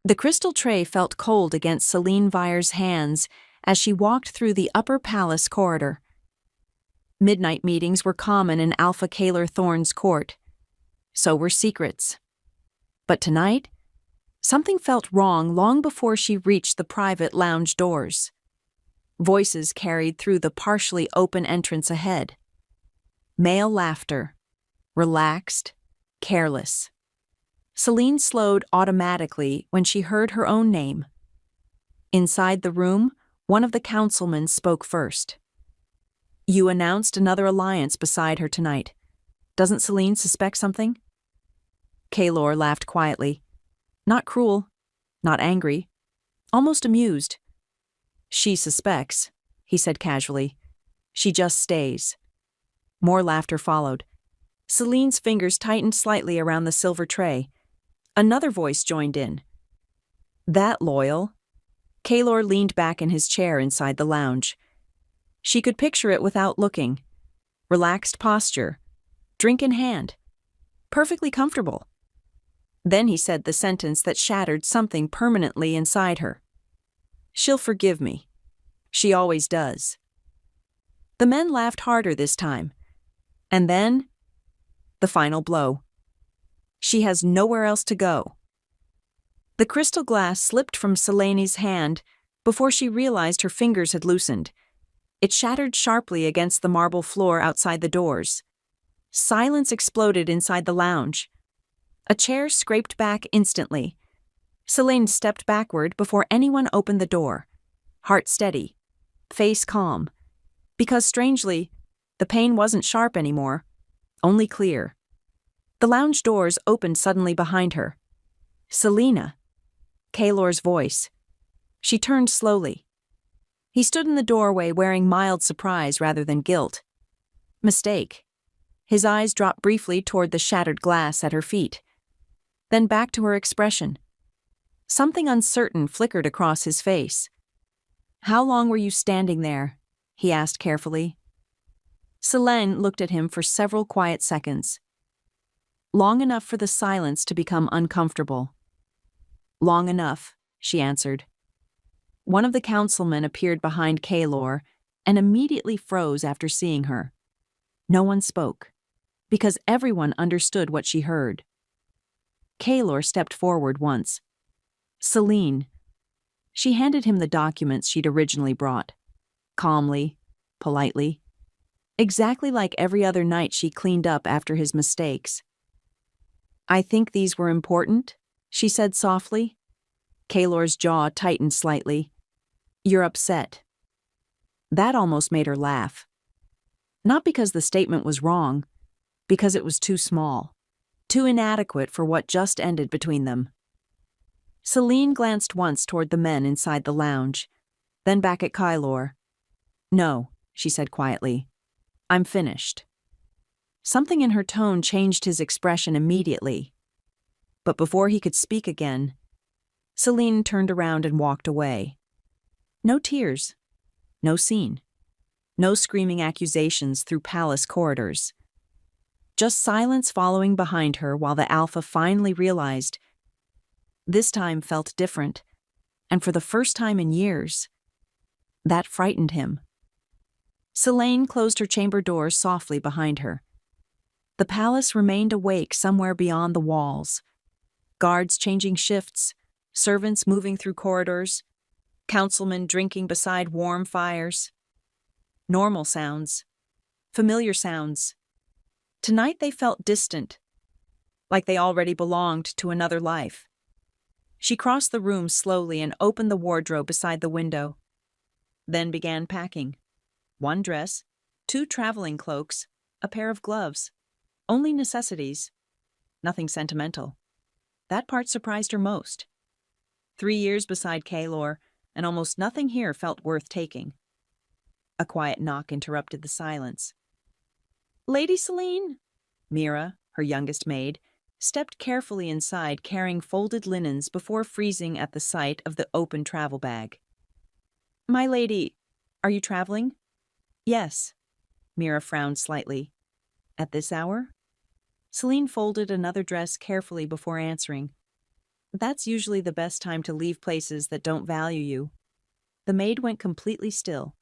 The crystal tray felt cold against Celine Vire's hands as she walked through the upper palace corridor. Midnight meetings were common in Alpha Kaler Thorne's court. So were secrets. But tonight, something felt wrong long before she reached the private lounge doors. Voices carried through the partially open entrance ahead. Male laughter. Relaxed, careless. Celine slowed automatically when she heard her own name. Inside the room, one of the councilmen spoke first. "You announced another alliance beside her tonight. Doesn't Celine suspect something?" Kaylor laughed quietly. Not cruel, not angry, almost amused. "She suspects," he said casually. "She just stays." More laughter followed. Celine's fingers tightened slightly around the silver tray. Another voice joined in. "That loyal?" Kaylor leaned back in his chair inside the lounge. She could picture it without looking. Relaxed posture, drink in hand, perfectly comfortable. Then he said the sentence that shattered something permanently inside her. "She'll forgive me. She always does." The men laughed harder this time. And then, the final blow. She has nowhere else to go. The crystal glass slipped from Celane's hand before she realized her fingers had loosened. It shattered sharply against the marble floor outside the doors. Silence exploded inside the lounge. A chair scraped back instantly. Selene stepped backward before anyone opened the door. Heart steady, face calm. Because strangely, the pain wasn't sharp anymore, only clear. The lounge doors opened suddenly behind her. "Selena," Kaylor's voice. She turned slowly. He stood in the doorway wearing mild surprise rather than guilt. Mistake. His eyes dropped briefly toward the shattered glass at her feet. Then back to her expression. Something uncertain flickered across his face. "How long were you standing there?" he asked carefully. Selene looked at him for several quiet seconds. Long enough for the silence to become uncomfortable. "Long enough," she answered. One of the councilmen appeared behind Kaylor and immediately froze after seeing her. No one spoke, because everyone understood what she heard. Kaylor stepped forward once. "Celine." She handed him the documents she'd originally brought. Calmly, politely. Exactly like every other night she cleaned up after his mistakes. "I think these were important," she said softly. Kaylor's jaw tightened slightly. "You're upset." That almost made her laugh. Not because the statement was wrong, because it was too small, too inadequate for what just ended between them. Celine glanced once toward the men inside the lounge, then back at Kaylor. "No," she said quietly. "I'm finished." Something in her tone changed his expression immediately. But before he could speak again, Celine turned around and walked away. No tears, no scene, no screaming accusations through palace corridors. Just silence following behind her while the Alpha finally realized. This time felt different, and for the first time in years, that frightened him. Selene closed her chamber doors softly behind her. The palace remained awake somewhere beyond the walls. Guards changing shifts, servants moving through corridors, councilmen drinking beside warm fires. Normal sounds, familiar sounds. Tonight they felt distant, like they already belonged to another life. She crossed the room slowly and opened the wardrobe beside the window, then began packing. 1 dress, 2 traveling cloaks, a pair of gloves. Only necessities. Nothing sentimental. That part surprised her most. 3 years beside Kaylor, and almost nothing here felt worth taking. A quiet knock interrupted the silence. "Lady Selene?" Mira, her youngest maid, stepped carefully inside carrying folded linens before freezing at the sight of the open travel bag. "My lady, are you traveling?" "Yes." Mira frowned slightly. "At this hour?" Selene folded another dress carefully before answering. That's usually the best time to leave places that don't value you. The maid went completely still,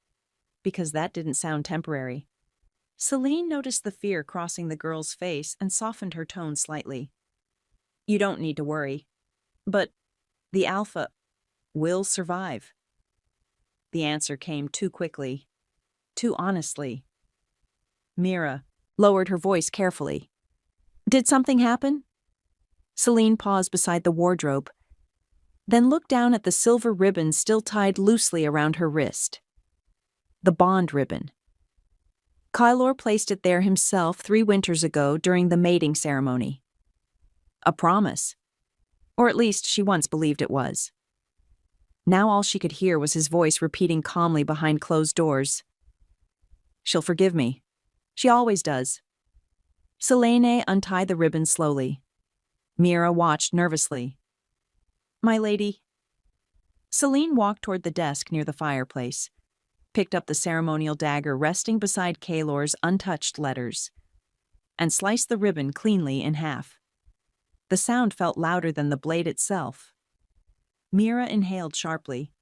because that didn't sound temporary. Celine noticed the fear crossing the girl's face and softened her tone slightly. You don't need to worry. But the Alpha will survive. The answer came too quickly, too honestly. Mira lowered her voice carefully. Did something happen? Celine paused beside the wardrobe, then looked down at the silver ribbon still tied loosely around her wrist. The bond ribbon. Kylor placed it there himself 3 winters ago during the mating ceremony. A promise. Or at least she once believed it was. Now all she could hear was his voice repeating calmly behind closed doors. She'll forgive me. She always does. Selene untied the ribbon slowly. Mira watched nervously. My lady. Celine walked toward the desk near the fireplace, picked up the ceremonial dagger resting beside Kylor's untouched letters, and sliced the ribbon cleanly in half. The sound felt louder than the blade itself. Mira inhaled sharply,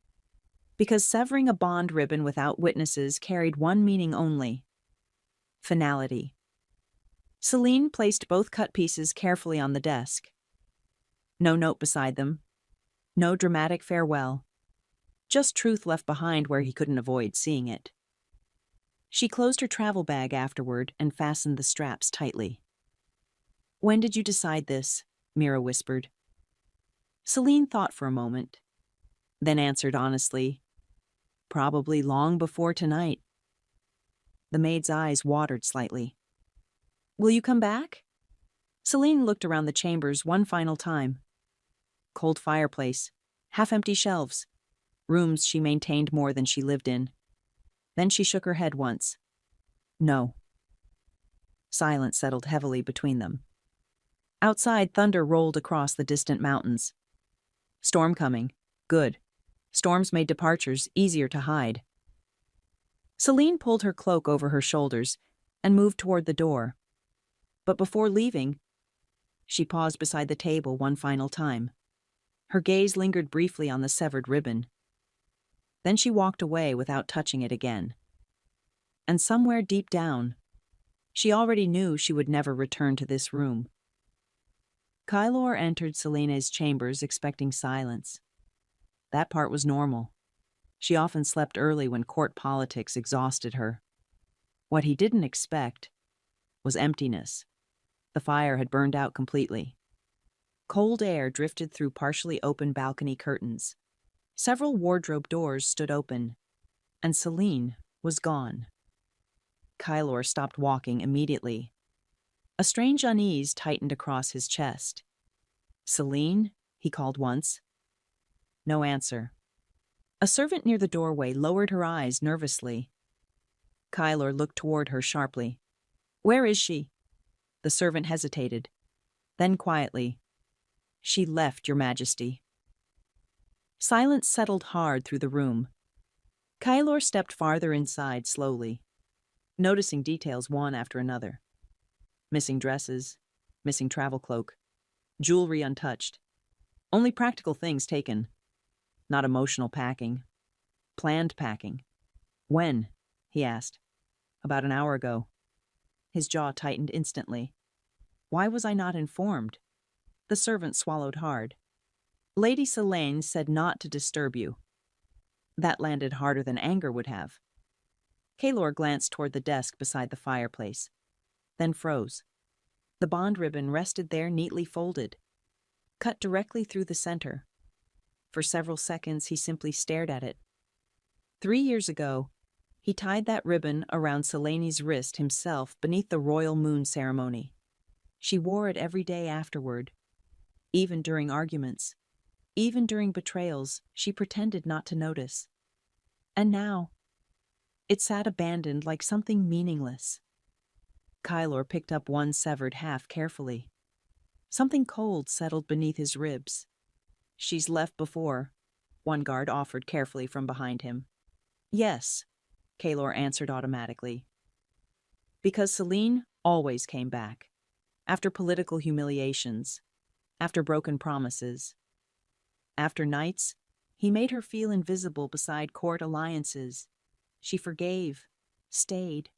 because severing a bond ribbon without witnesses carried one meaning only: finality. Celine placed both cut pieces carefully on the desk. No note beside them. No dramatic farewell. Just truth left behind where he couldn't avoid seeing it. She closed her travel bag afterward and fastened the straps tightly. When did you decide this? Mira whispered. Celine thought for a moment, then answered honestly, probably long before tonight. The maid's eyes watered slightly. Will you come back? Celine looked around the chambers one final time. Cold fireplace, half-empty shelves, rooms she maintained more than she lived in. Then she shook her head once. No. Silence settled heavily between them. Outside, thunder rolled across the distant mountains. Storm coming. Good. Storms made departures easier to hide. Celine pulled her cloak over her shoulders and moved toward the door. But before leaving, she paused beside the table one final time. Her gaze lingered briefly on the severed ribbon. Then she walked away without touching it again. And somewhere deep down, she already knew she would never return to this room. Kylor entered Selene's chambers expecting silence. That part was normal. She often slept early when court politics exhausted her. What he didn't expect was emptiness. The fire had burned out completely. Cold air drifted through partially open balcony curtains. Several wardrobe doors stood open, and Celine was gone. Kylor stopped walking immediately. A strange unease tightened across his chest. Celine, he called once. No answer. A servant near the doorway lowered her eyes nervously. Kylor looked toward her sharply. Where is she? The servant hesitated. Then quietly, She left, Your Majesty. Silence settled hard through the room. Kylor stepped farther inside slowly, noticing details one after another. Missing dresses, missing travel cloak, jewelry untouched. Only practical things taken. Not emotional packing. Planned packing. When? He asked. About an hour ago. His jaw tightened instantly. Why was I not informed? The servant swallowed hard. Lady Selene said not to disturb you. That landed harder than anger would have. Kylor glanced toward the desk beside the fireplace, then froze. The bond ribbon rested there neatly folded, cut directly through the center. For several seconds, he simply stared at it. 3 years ago, he tied that ribbon around Selene's wrist himself beneath the royal moon ceremony. She wore it every day afterward. Even during arguments, even during betrayals, she pretended not to notice. And now, it sat abandoned like something meaningless. Kylor picked up one severed half carefully. Something cold settled beneath his ribs. She's left before, one guard offered carefully from behind him. Yes, Kylor answered automatically. Because Celine always came back. After political humiliations, after broken promises, After nights, he made her feel invisible beside court alliances. She forgave, stayed,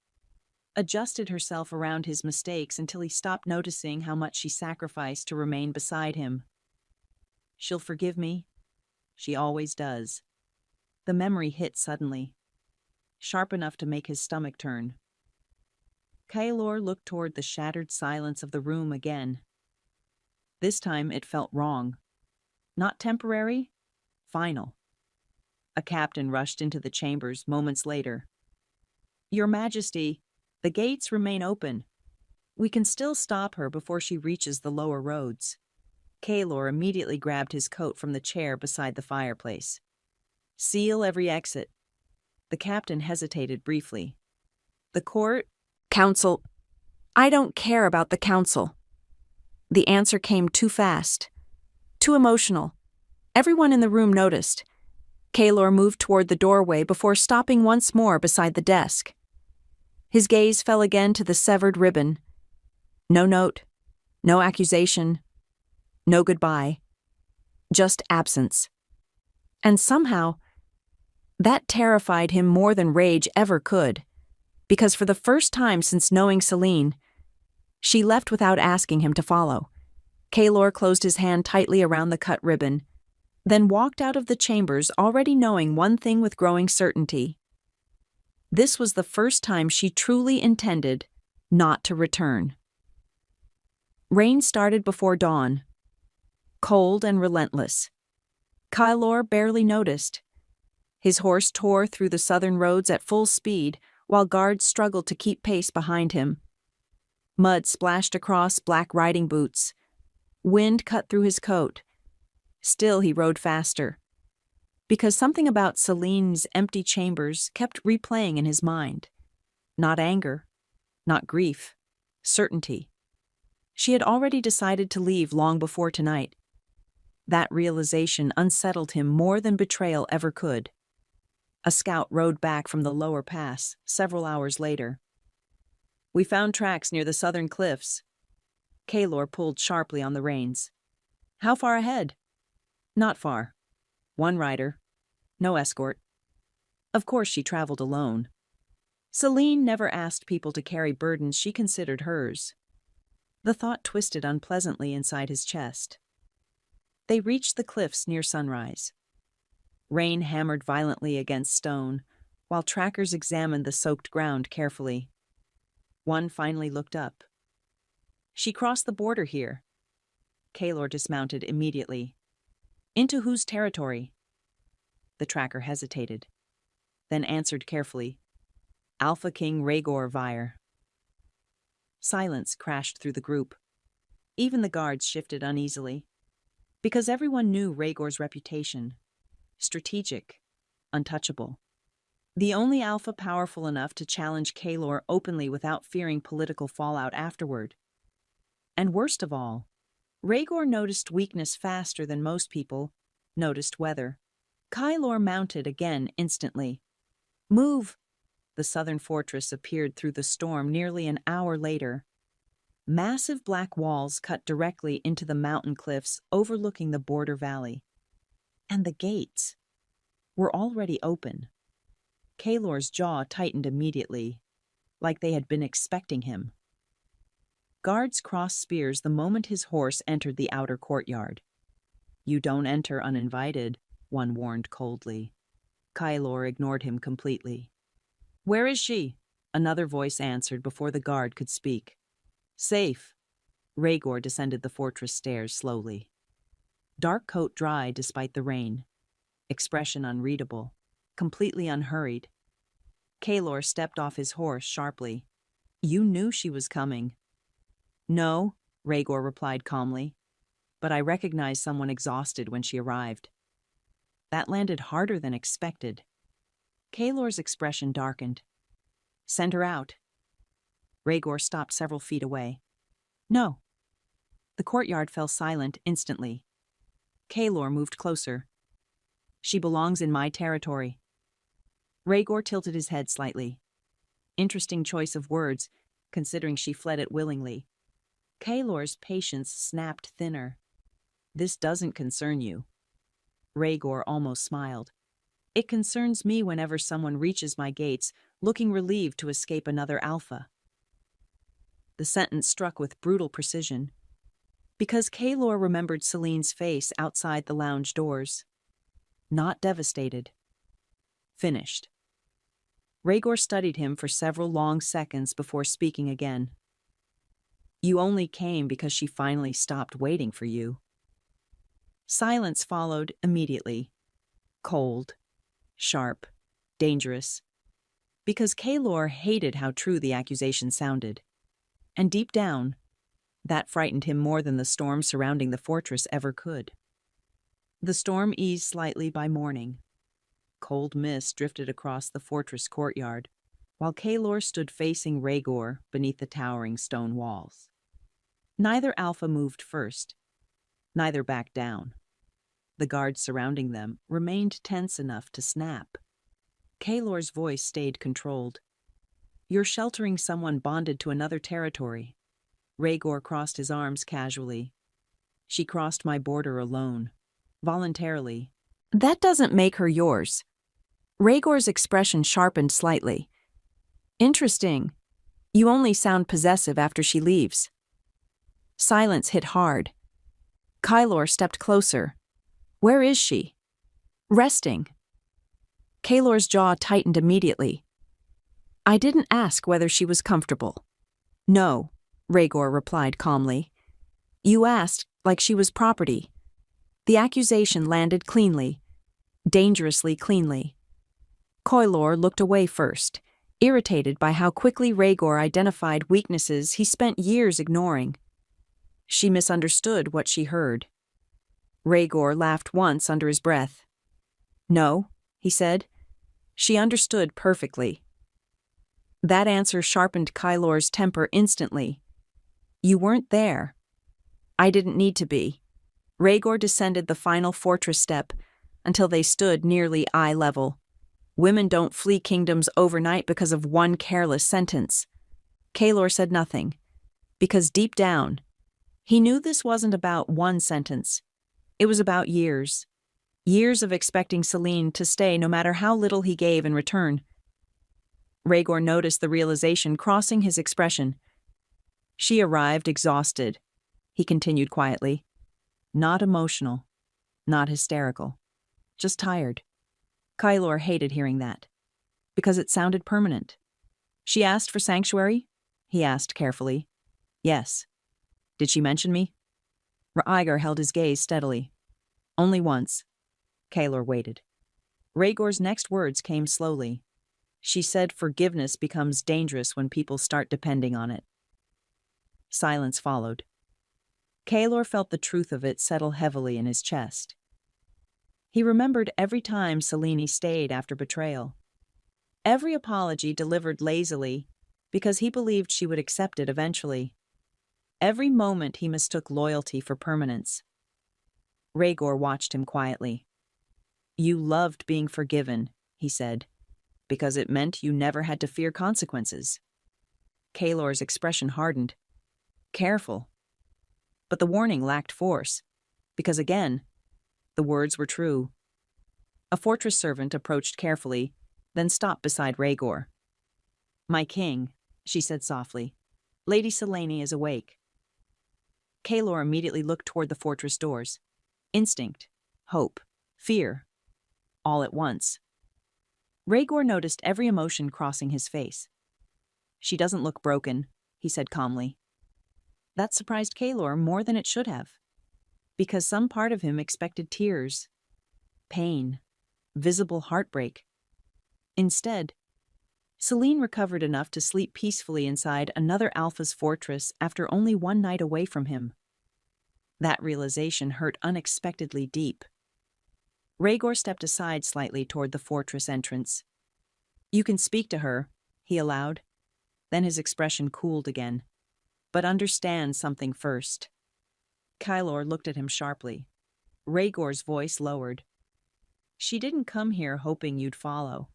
adjusted herself around his mistakes until he stopped noticing how much she sacrificed to remain beside him. She'll forgive me. She always does. The memory hit suddenly, sharp enough to make his stomach turn. Kaelor looked toward the shattered silence of the room again. This time it felt wrong. Not temporary, final. A captain rushed into the chambers moments later. Your Majesty, the gates remain open. We can still stop her before she reaches the lower roads. Kaelor immediately grabbed his coat from the chair beside the fireplace. Seal every exit. The captain hesitated briefly. The court? Council. I don't care about the council. The answer came too fast. Too emotional. Everyone in the room noticed. Kaelor moved toward the doorway before stopping once more beside the desk. His gaze fell again to the severed ribbon. No note, no accusation, no goodbye, just absence. And somehow, that terrified him more than rage ever could, because for the first time since knowing Celine, she left without asking him to follow. Kaelor closed his hand tightly around the cut ribbon, then walked out of the chambers already knowing one thing with growing certainty. This was the first time she truly intended not to return. Rain started before dawn, cold and relentless. Kaelor barely noticed. His horse tore through the southern roads at full speed, while guards struggled to keep pace behind him. Mud splashed across black riding boots. Wind cut through his coat. Still he rode faster, because something about Celine's empty chambers kept replaying in his mind. Not anger, not grief, certainty. She had already decided to leave long before tonight. That realization unsettled him more than betrayal ever could. A scout rode back from the lower pass several hours later. We found tracks near the southern cliffs. Kaelor pulled sharply on the reins. How far ahead? Not far. One rider. No escort. Of course she traveled alone. Celine never asked people to carry burdens she considered hers. The thought twisted unpleasantly inside his chest. They reached the cliffs near sunrise. Rain hammered violently against stone, while trackers examined the soaked ground carefully. One finally looked up. She crossed the border here. Kaelor dismounted immediately. Into whose territory? The tracker hesitated, then answered carefully. Alpha King Rhaegor Vire. Silence crashed through the group. Even the guards shifted uneasily, because everyone knew Rhaegor's reputation. Strategic, untouchable. The only alpha powerful enough to challenge Kaelor openly without fearing political fallout afterward. And worst of all, Rhaegor noticed weakness faster than most people noticed weather. Kaelor mounted again instantly. Move! The southern fortress appeared through the storm nearly an hour later. Massive black walls cut directly into the mountain cliffs overlooking the border valley. And the gates were already open. Kaelor's jaw tightened immediately, like they had been expecting him. Guards crossed spears the moment his horse entered the outer courtyard. You don't enter uninvited, one warned coldly. Kaelor ignored him completely. Where is she? Another voice answered before the guard could speak. Safe. Rhaegor descended the fortress stairs slowly. Dark coat dry despite the rain. Expression unreadable, completely unhurried. Kaelor stepped off his horse sharply. You knew she was coming. No, Rhaegor replied calmly, but I recognized someone exhausted when she arrived. That landed harder than expected. Kaelor's expression darkened. Send her out. Rhaegor stopped several feet away. No. The courtyard fell silent instantly. Kaelor moved closer. She belongs in my territory. Rhaegor tilted his head slightly. Interesting choice of words, considering she fled it willingly. Kaelor's patience snapped thinner. This doesn't concern you. Rhaegor almost smiled. It concerns me whenever someone reaches my gates, looking relieved to escape another alpha. The sentence struck with brutal precision, because Kaelor remembered Celene's face outside the lounge doors. Not devastated. Finished. Rhaegor studied him for several long seconds before speaking again. You only came because she finally stopped waiting for you. Silence followed immediately. Cold, sharp, dangerous. Because Kaelor hated how true the accusation sounded. And deep down, that frightened him more than the storm surrounding the fortress ever could. The storm eased slightly by morning. Cold mist drifted across the fortress courtyard, while Kaelor stood facing Rhaegor beneath the towering stone walls. Neither alpha moved first. Neither backed down. The guards surrounding them remained tense enough to snap. Kaelor's voice stayed controlled. You're sheltering someone bonded to another territory. Rhaegor crossed his arms casually. She crossed my border alone, voluntarily. That doesn't make her yours. Rhaegor's expression sharpened slightly. Interesting. You only sound possessive after she leaves. Silence hit hard. Kaelor stepped closer. Where is she? Resting. Kaelor's jaw tightened immediately. I didn't ask whether she was comfortable. No, Rhaegor replied calmly. You asked like she was property. The accusation landed cleanly, dangerously cleanly. Kaelor looked away first, irritated by how quickly Rhaegor identified weaknesses he spent years ignoring. She misunderstood what she heard. Rhaegor laughed once under his breath. No, he said. She understood perfectly. That answer sharpened Kaelor's temper instantly. You weren't there. I didn't need to be. Rhaegor descended the final fortress step until they stood nearly eye level. Women don't flee kingdoms overnight because of one careless sentence. Kaelor said nothing, because deep down, he knew this wasn't about one sentence. It was about years. Years of expecting Selene to stay no matter how little he gave in return. Rhaegor noticed the realization crossing his expression. She arrived exhausted, he continued quietly. Not emotional, not hysterical, just tired. Kaelor hated hearing that, because it sounded permanent. She asked for sanctuary? He asked carefully. Yes. Did she mention me? Rhaegar held his gaze steadily. Only once. Kaelor waited. Rhaegor's next words came slowly. She said forgiveness becomes dangerous when people start depending on it. Silence followed. Kaelor felt the truth of it settle heavily in his chest. He remembered every time Selene stayed after betrayal. Every apology delivered lazily because he believed she would accept it eventually. Every moment he mistook loyalty for permanence. Rhaegor watched him quietly. You loved being forgiven, he said, because it meant you never had to fear consequences. Kaelor's expression hardened. Careful. But the warning lacked force, because again, the words were true. A fortress servant approached carefully, then stopped beside Rhaegor. My king, she said softly, Lady Selene is awake. Kaelor immediately looked toward the fortress doors. Instinct, hope, fear, all at once. Rhaegor noticed every emotion crossing his face. She doesn't look broken, he said calmly. That surprised Kaelor more than it should have, because some part of him expected tears, pain, visible heartbreak. Instead, Selene recovered enough to sleep peacefully inside another Alpha's fortress after only one night away from him. That realization hurt unexpectedly deep. Rhaegor stepped aside slightly toward the fortress entrance. You can speak to her, he allowed. Then his expression cooled again. But understand something first. Kaelor looked at him sharply. Rhaegor's voice lowered. She didn't come here hoping you'd follow.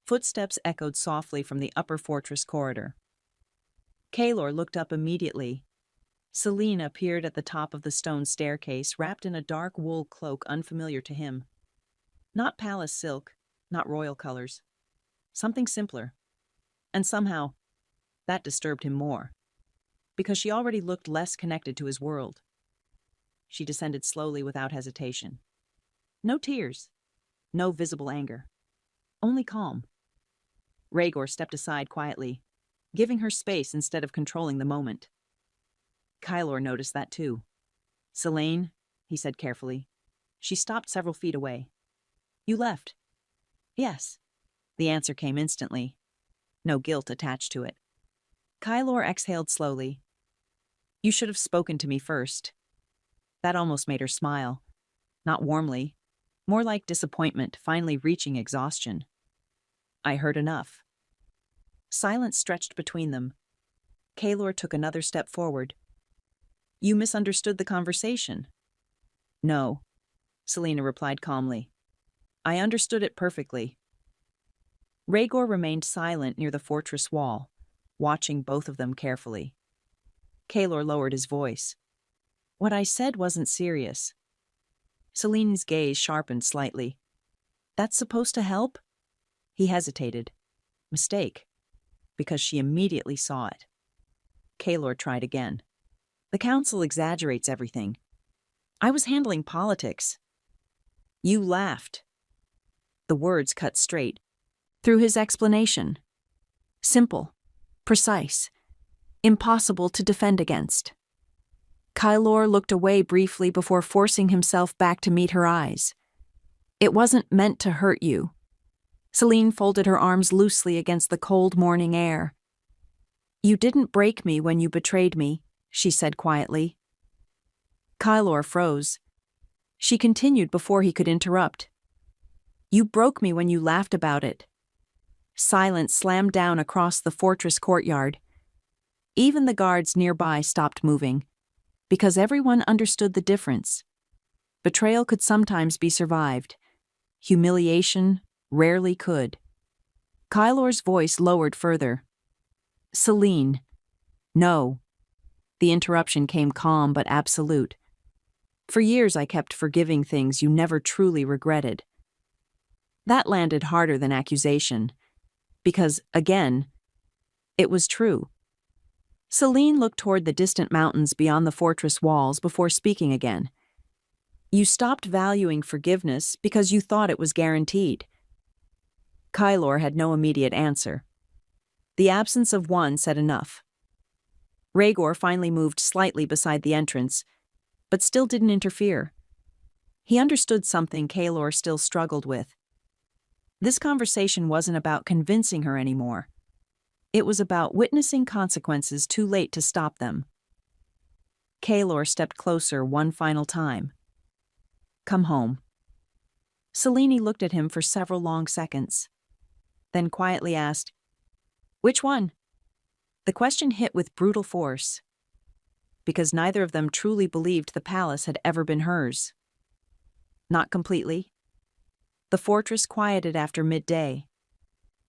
Footsteps echoed softly from the upper fortress corridor. Kaelor looked up immediately. Selene appeared at the top of the stone staircase, wrapped in a dark wool cloak unfamiliar to him. Not palace silk, not royal colors. Something simpler. And somehow, that disturbed him more, because she already looked less connected to his world. She descended slowly without hesitation. No tears, no visible anger, only calm. Rhaegor stepped aside quietly, giving her space instead of controlling the moment. Kylor noticed that too. "Selene," he said carefully. She stopped several feet away. "You left." "Yes." The answer came instantly. No guilt attached to it. Kylor exhaled slowly. "You should have spoken to me first." That almost made her smile. Not warmly, more like disappointment finally reaching exhaustion. "I heard enough." Silence stretched between them. Kylor took another step forward. "You misunderstood the conversation." "No," Selena replied calmly. "I understood it perfectly." Rhaegor remained silent near the fortress wall, watching both of them carefully. Kylor lowered his voice. "What I said wasn't serious." Selene's gaze sharpened slightly. "That's supposed to help?" He hesitated. Mistake. Because she immediately saw it. Kylor tried again. "The council exaggerates everything. I was handling politics." "You laughed." The words cut straight through his explanation. Simple, precise, impossible to defend against. Kylor looked away briefly before forcing himself back to meet her eyes. "It wasn't meant to hurt you." Selene folded her arms loosely against the cold morning air. "You didn't break me when you betrayed me," she said quietly. Kylor froze. She continued before he could interrupt. "You broke me when you laughed about it." Silence slammed down across the fortress courtyard. Even the guards nearby stopped moving, because everyone understood the difference. Betrayal could sometimes be survived. Humiliation rarely could. Kylor's voice lowered further. "Selene." "No." The interruption came calm but absolute. "For years I kept forgiving things you never truly regretted." That landed harder than accusation, because, again, it was true. Selene looked toward the distant mountains beyond the fortress walls before speaking again. "You stopped valuing forgiveness because you thought it was guaranteed." Kylor had no immediate answer. The absence of one said enough. Rhaegor finally moved slightly beside the entrance, but still didn't interfere. He understood something Kylor still struggled with. This conversation wasn't about convincing her anymore. It was about witnessing consequences too late to stop them. Kylor stepped closer one final time. "Come home." Selene looked at him for several long seconds, then quietly asked, "Which one?" The question hit with brutal force, because neither of them truly believed the palace had ever been hers. Not completely. The fortress quieted after midday.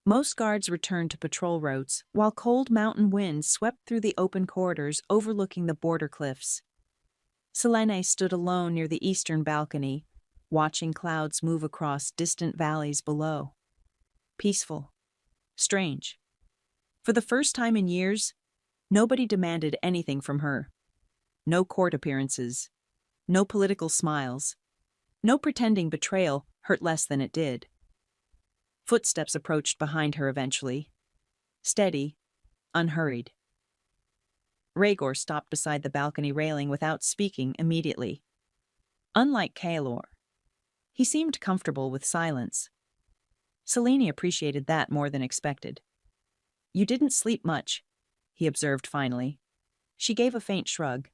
Most guards returned to patrol routes, while cold mountain winds swept through the open corridors overlooking the border cliffs. Selene stood alone near the eastern balcony, watching clouds move across distant valleys below. Peaceful. Strange. For the first time in years, nobody demanded anything from her. No court appearances. No political smiles. No pretending betrayal hurt less than it did. Footsteps approached behind her eventually. Steady, unhurried. Rhaegor stopped beside the balcony railing without speaking immediately. Unlike Kylor, he seemed comfortable with silence. Selene appreciated that more than expected. "You didn't sleep much," he observed finally. She gave a faint shrug.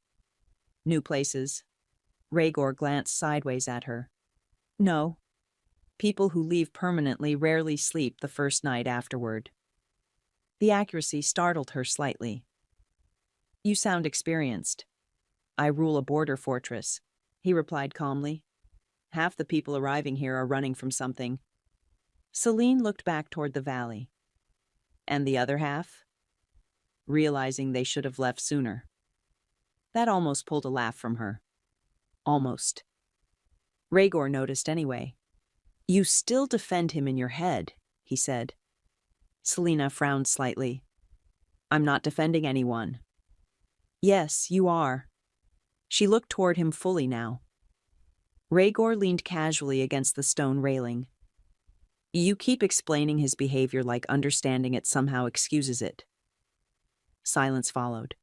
"New places." Rhaegor glanced sideways at her. "No. People who leave permanently rarely sleep the first night afterward." The accuracy startled her slightly. "You sound experienced." "I rule a border fortress," he replied calmly. "Half the people arriving here are running from something." Selene looked back toward the valley. "And the other half?" "Realizing they should have left sooner." That almost pulled a laugh from her. Almost. Rhaegor noticed anyway. You still defend him in your head, he said. Selena frowned slightly. I'm not defending anyone. Yes, you are. She looked toward him fully now. Rhaegor leaned casually against the stone railing. You keep explaining his behavior like understanding it somehow excuses it. Silence followed.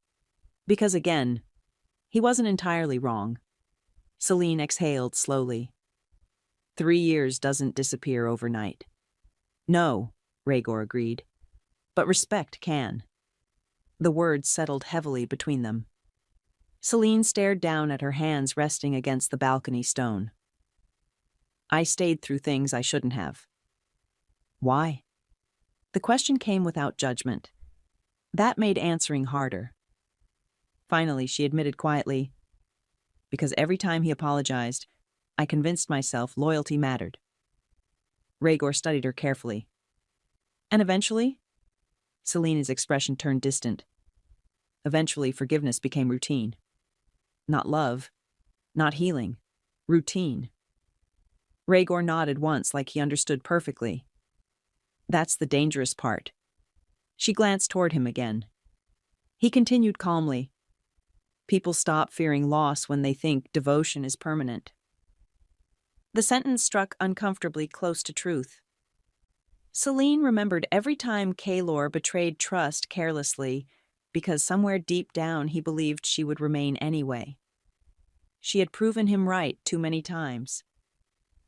Because again, he wasn't entirely wrong. Selene exhaled slowly. 3 years doesn't disappear overnight. No, Rhaegor agreed. But respect can. The words settled heavily between them. Selene stared down at her hands resting against the balcony stone. I stayed through things I shouldn't have. Why? The question came without judgment. That made answering harder. Finally, she admitted quietly, because every time he apologized, I convinced myself loyalty mattered. Rhaegor studied her carefully. And eventually? Selene's expression turned distant. Eventually, forgiveness became routine. Not love, not healing, routine. Rhaegor nodded once like he understood perfectly. That's the dangerous part. She glanced toward him again. He continued calmly. People stop fearing loss when they think devotion is permanent. The sentence struck uncomfortably close to truth. Selene remembered every time Kaelor betrayed trust carelessly because somewhere deep down he believed she would remain anyway. She had proven him right too many times.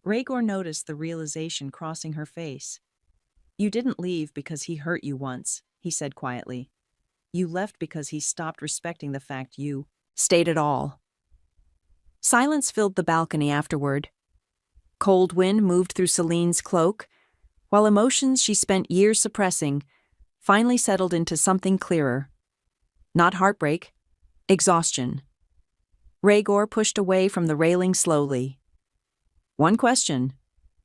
Rhaegor noticed the realization crossing her face. You didn't leave because he hurt you once, he said quietly. You left because he stopped respecting the fact you stayed at all. Silence filled the balcony afterward. Cold wind moved through Selene's cloak, while emotions she spent years suppressing finally settled into something clearer. Not heartbreak, exhaustion. Rhaegor pushed away from the railing slowly. One question,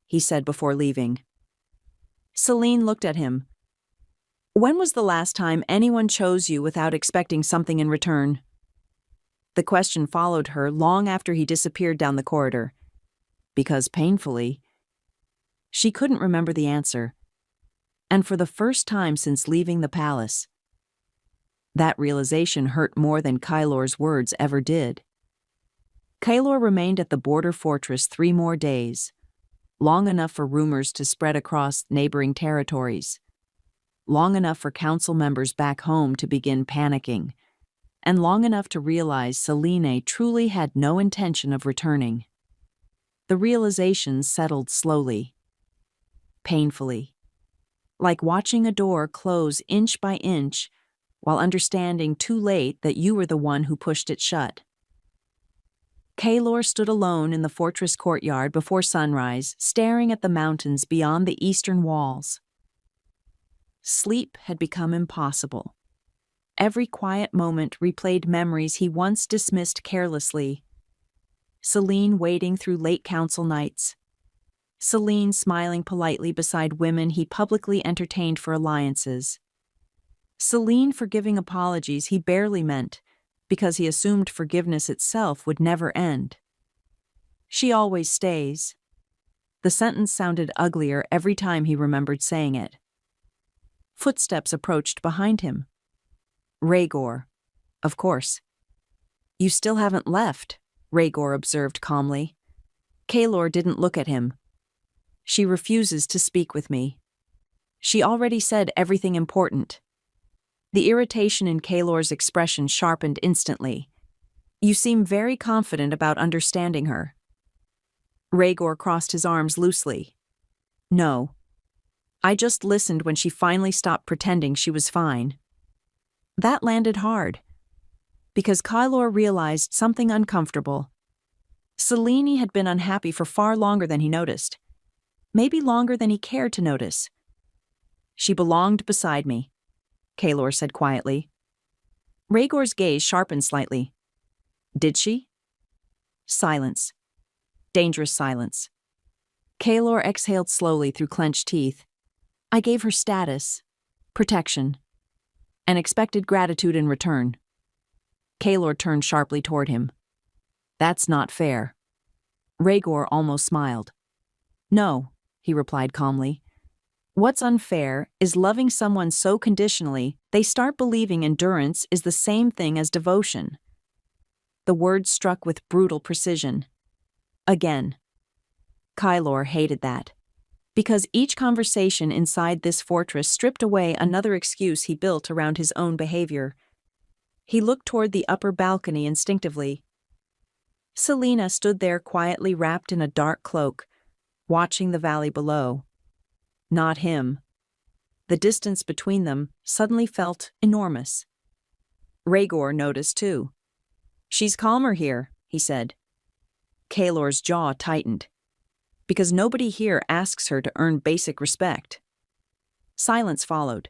he said before leaving. Selene looked at him. When was the last time anyone chose you without expecting something in return? The question followed her long after he disappeared down the corridor, because painfully, she couldn't remember the answer, and for the first time since leaving the palace. That realization hurt more than Kaelor's words ever did. Kaelor remained at the border fortress 3 more days, long enough for rumors to spread across neighboring territories, long enough for council members back home to begin panicking, and long enough to realize Selene truly had no intention of returning. The realization settled slowly, painfully, like watching a door close inch by inch while understanding too late that you were the one who pushed it shut. Kaelor stood alone in the fortress courtyard before sunrise, staring at the mountains beyond the eastern walls. Sleep had become impossible. Every quiet moment replayed memories he once dismissed carelessly. Selene waiting through late council nights. Selene smiling politely beside women he publicly entertained for alliances. Selene forgiving apologies he barely meant, because he assumed forgiveness itself would never end. She always stays. The sentence sounded uglier every time he remembered saying it. Footsteps approached behind him. Rhaegor, of course. You still haven't left, Rhaegor observed calmly. Kaelor didn't look at him. She refuses to speak with me. She already said everything important. The irritation in Kaelor's expression sharpened instantly. You seem very confident about understanding her. Rhaegor crossed his arms loosely. No. I just listened when she finally stopped pretending she was fine. That landed hard, because Kaelor realized something uncomfortable. Selene had been unhappy for far longer than he noticed. Maybe longer than he cared to notice. She belonged beside me, Kaelor said quietly. Rhaegor's gaze sharpened slightly. Did she? Silence. Dangerous silence. Kaelor exhaled slowly through clenched teeth. I gave her status, protection, and expected gratitude in return. Kaelor turned sharply toward him. That's not fair. Rhaegor almost smiled. No, he replied calmly. What's unfair is loving someone so conditionally they start believing endurance is the same thing as devotion. The words struck with brutal precision. Again. Kaelor hated that. Because each conversation inside this fortress stripped away another excuse he built around his own behavior. He looked toward the upper balcony instinctively. Selena stood there quietly wrapped in a dark cloak, watching the valley below. Not him. The distance between them suddenly felt enormous. Rhaegor noticed too. She's calmer here, he said. Kaelor's jaw tightened. Because nobody here asks her to earn basic respect. Silence followed.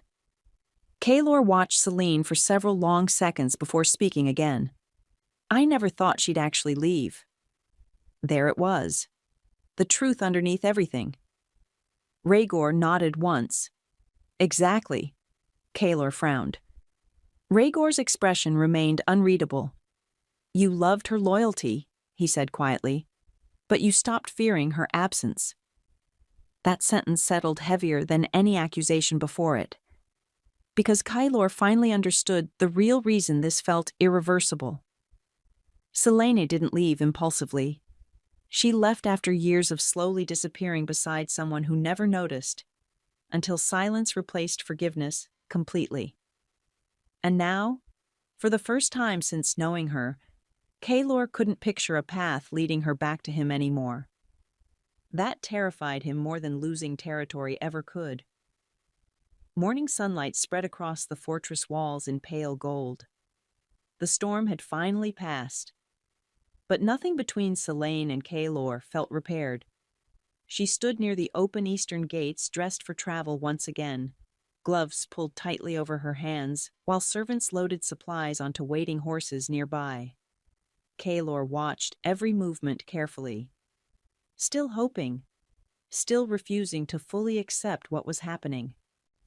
Kaelor watched Selene for several long seconds before speaking again. I never thought she'd actually leave. There it was. The truth underneath everything. Rhaegor nodded once. Exactly. Kaelor frowned. Rhaegor's expression remained unreadable. You loved her loyalty, he said quietly, but you stopped fearing her absence. That sentence settled heavier than any accusation before it. Because Kaelor finally understood the real reason this felt irreversible. Selene didn't leave impulsively. She left after years of slowly disappearing beside someone who never noticed, until silence replaced forgiveness completely. And now, for the first time since knowing her, Kaelor couldn't picture a path leading her back to him anymore. That terrified him more than losing territory ever could. Morning sunlight spread across the fortress walls in pale gold. The storm had finally passed. But nothing between Selene and Kaelor felt repaired. She stood near the open eastern gates dressed for travel once again, gloves pulled tightly over her hands, while servants loaded supplies onto waiting horses nearby. Kaelor watched every movement carefully. Still hoping, still refusing to fully accept what was happening.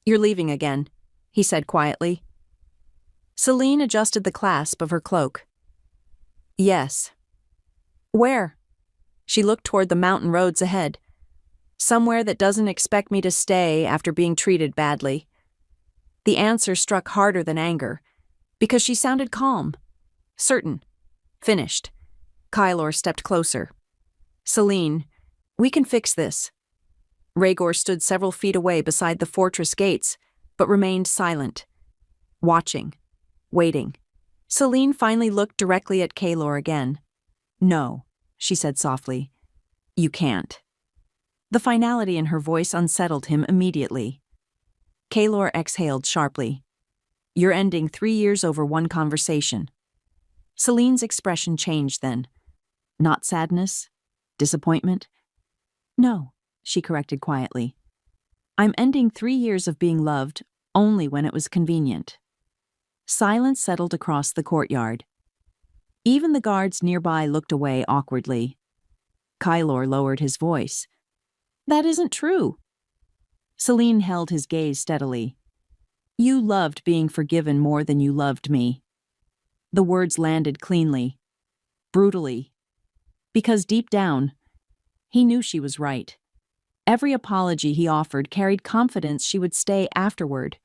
You're leaving again, he said quietly. Selene adjusted the clasp of her cloak. Yes. Where? She looked toward the mountain roads ahead. Somewhere that doesn't expect me to stay after being treated badly. The answer struck harder than anger, because she sounded calm, certain, finished. Kaelor stepped closer. Selene, we can fix this. Rhaegor stood several feet away beside the fortress gates, but remained silent, watching, waiting. Selene finally looked directly at Kaelor again. No, she said softly. You can't. The finality in her voice unsettled him immediately. Kaelor exhaled sharply. You're ending 3 years over one conversation. Selene's expression changed then. Not sadness? Disappointment? No, she corrected quietly. I'm ending 3 years of being loved only when it was convenient. Silence settled across the courtyard. Even the guards nearby looked away awkwardly. Kaelor lowered his voice. That isn't true. Selene held his gaze steadily. You loved being forgiven more than you loved me. The words landed cleanly, brutally. Because deep down, he knew she was right. Every apology he offered carried confidence she would stay afterward.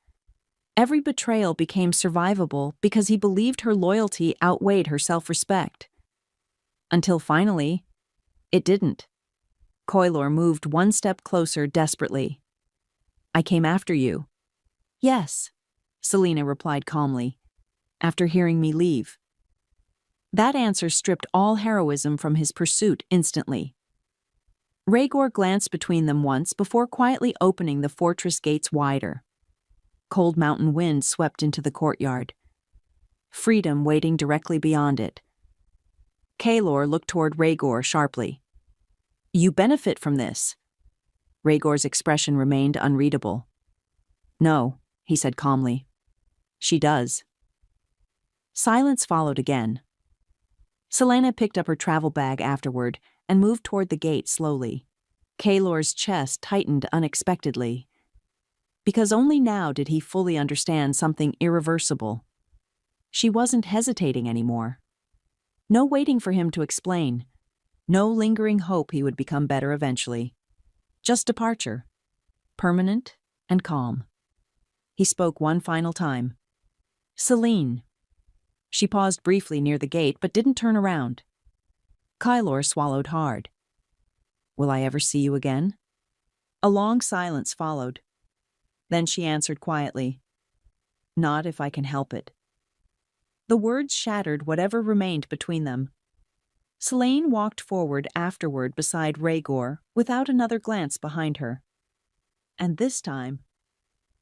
Every betrayal became survivable because he believed her loyalty outweighed her self-respect. Until finally, it didn't. Kaelor moved one step closer desperately. I came after you. Yes, Selena replied calmly, after hearing me leave. That answer stripped all heroism from his pursuit instantly. Rhaegor glanced between them once before quietly opening the fortress gates wider. Cold mountain wind swept into the courtyard. Freedom waiting directly beyond it. Kaelor looked toward Rhaegor sharply. You benefit from this. Rhaegor's expression remained unreadable. No, he said calmly. She does. Silence followed again. Selena picked up her travel bag afterward and moved toward the gate slowly. Kaelor's chest tightened unexpectedly. Because only now did he fully understand something irreversible. She wasn't hesitating anymore. No waiting for him to explain. No lingering hope he would become better eventually. Just departure. Permanent and calm. He spoke one final time. Celine. She paused briefly near the gate but didn't turn around. Kylor swallowed hard. Will I ever see you again? A long silence followed. Then she answered quietly. Not if I can help it. The words shattered whatever remained between them. Selene walked forward afterward beside Rhaegor without another glance behind her. And this time,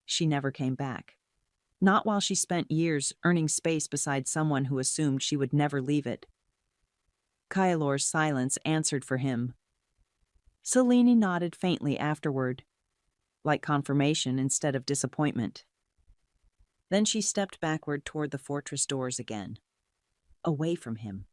she never came back. Not while she spent years earning space beside someone who assumed she would never leave it. Kylor's silence answered for him. Selene nodded faintly afterward, like confirmation instead of disappointment. Then she stepped backward toward the fortress doors again, away from him.